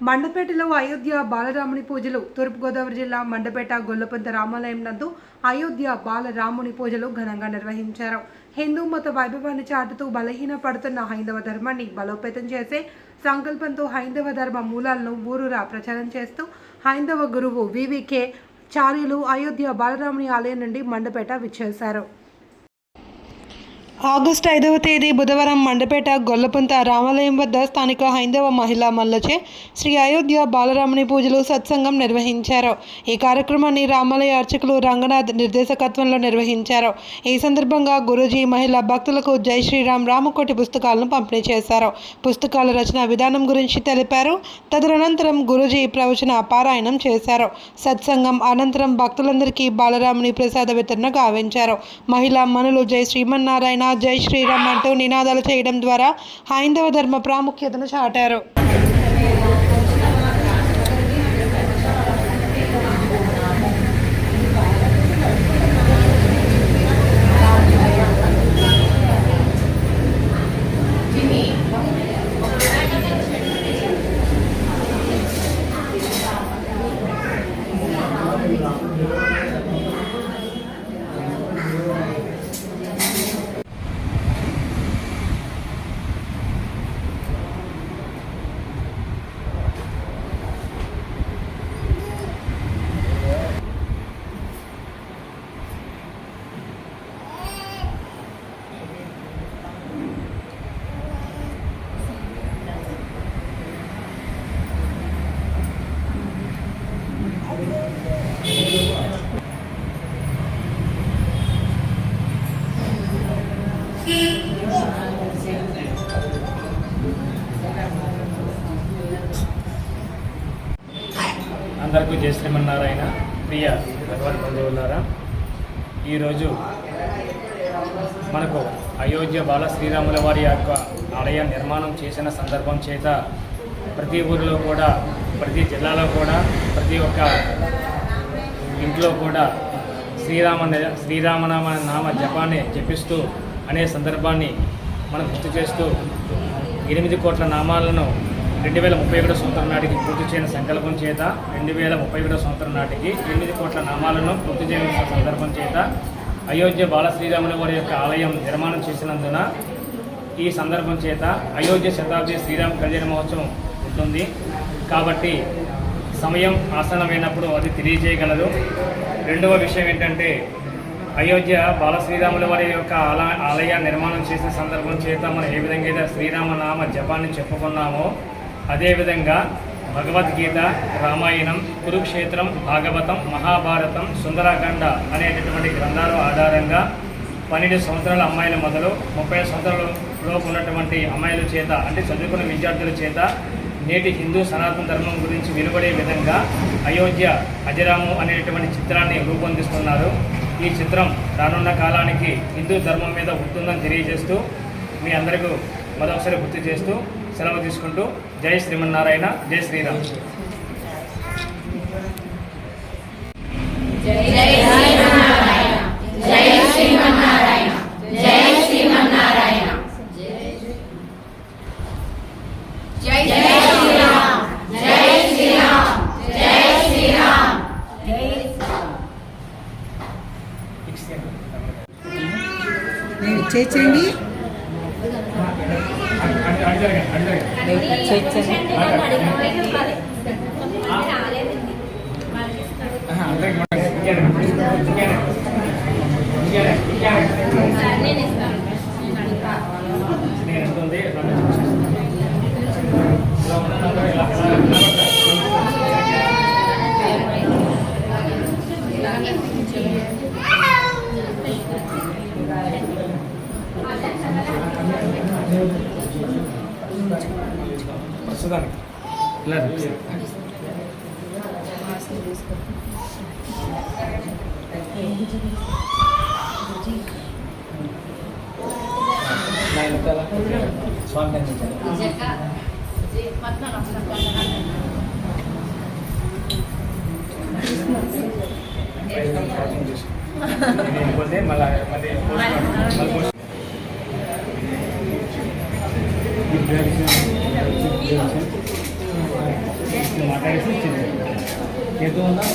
మండపేటలో అయోధ్య బాలరాముని పూజలు. తూర్పుగోదావరి జిల్లా మండపేట గొల్లపంత రామాలయం నందు అయోధ్య బాలరాముని పూజలు ఘనంగా నిర్వహించారు. హిందూ మత వైభవాన్ని చాటుతూ బలహీన పడుతున్న హైందవ ధర్మాన్ని బలోపేతం చేసే సంకల్పంతో హైందవ ధర్మ మూలాలను ఊరూరా ప్రచారం చేస్తూ హైందవ గురువు వివికే చార్యులు అయోధ్య బాలరాముని ఆలయం నుండి మండపేట విచ్చేశారు. ఆగస్టు 5వ తేదీ బుధవారం మండపేట గొల్లపంత రామాలయం వద్ద స్థానిక హైందవ మహిళా మల్లచే శ్రీ అయోధ్య బాలరాముని పూజలు సత్సంగం నిర్వహించారు. ఈ కార్యక్రమాన్ని రామాలయ అర్చకులు రంగనాథ్ నిర్దేశకత్వంలో నిర్వహించారు. ఈ సందర్భంగా గురూజీ మహిళా భక్తులకు జై శ్రీరామ్ రామకోటి పుస్తకాలను పంపిణీ చేశారు. పుస్తకాల రచన విధానం గురించి తెలిపారు. తదనంతరం గురూజీ ప్రవచన పారాయణం చేశారు. సత్సంగం అనంతరం భక్తులందరికీ బాలరాముని ప్రసాద వితరణ గావించారు. మహిళా మనులు జై శ్రీమన్నారాయణ జై శ్రీరామ్ అంటూ నినాదాలు చేయడం ద్వారా హైందవ ధర్మ ప్రాముఖ్యతను చాటారు. అందరికీ జై శ్రీమన్నారాయణ. ప్రియ భగవద్ బంధువులారా, ఈరోజు మనకు అయోధ్య బాల శ్రీరాముల వారి యొక్క ఆలయ నిర్మాణం చేసిన సందర్భం చేత ప్రతి ఊరిలో కూడా, ప్రతి జిల్లాలో కూడా, ప్రతి ఒక్క ఇంట్లో కూడా శ్రీరామనామ జపాన్ని జపిస్తూ అనే సందర్భాన్ని మనం గుర్తు చేస్తూ 8 కోట్ల నామాలను 2031 సంవత్సరం నాటికి పూర్తి చేయని సంకల్పం చేత 2031 సంవత్సరం నాటికి 8 కోట్ల నామాలను పూర్తి చేయని సందర్భం చేత అయోధ్య బాల శ్రీరాముల వారి యొక్క ఆలయం నిర్మాణం చేసినందున ఈ సందర్భం చేత అయోధ్య శతాబ్ది శ్రీరామ కళ్యాణ మహోత్సవం ఉంటుంది. కాబట్టి సమయం ఆసనమైనప్పుడు అది తెలియజేయగలరు. రెండవ విషయం ఏంటంటే, అయోధ్య బాల శ్రీరాముల వారి యొక్క ఆలయ నిర్మాణం చేసిన సందర్భం చేత మనం ఏ విధంగా అయితే శ్రీరామనామ జపాన్ని చెప్పుకున్నామో అదేవిధంగా భగవద్గీత, రామాయణం, కురుక్షేత్రం, భాగవతం, మహాభారతం, సుందరకాండ అనేటటువంటి గ్రంథాల ఆధారంగా 12 సంవత్సరాల అమ్మాయిల మొదలు 30 సంవత్సరాల లోపు ఉన్నటువంటి అమ్మాయిల చేత, అంటే చదువుకున్న విద్యార్థుల చేత నేటి హిందూ సనాతన ధర్మం గురించి వెలువడే విధంగా అయోధ్య అజరాము అనేటువంటి చిత్రాన్ని రూపొందిస్తున్నారు. ఈ చిత్రం రానున్న కాలానికి హిందూ ధర్మం మీద ఉంటుందని తెలియజేస్తూ మీ అందరికీ మరొకసారి గుర్తు చేస్తూ సెలవు తీసుకుంటూ జై శ్రీమన్నారాయణ, జై శ్రీరామ్. చేయండి. ప్రస్తుతానికి ఇలా స్వామి మళ్ళీ మాట్లాడేసి ఇచ్చింది చేతు ఉందా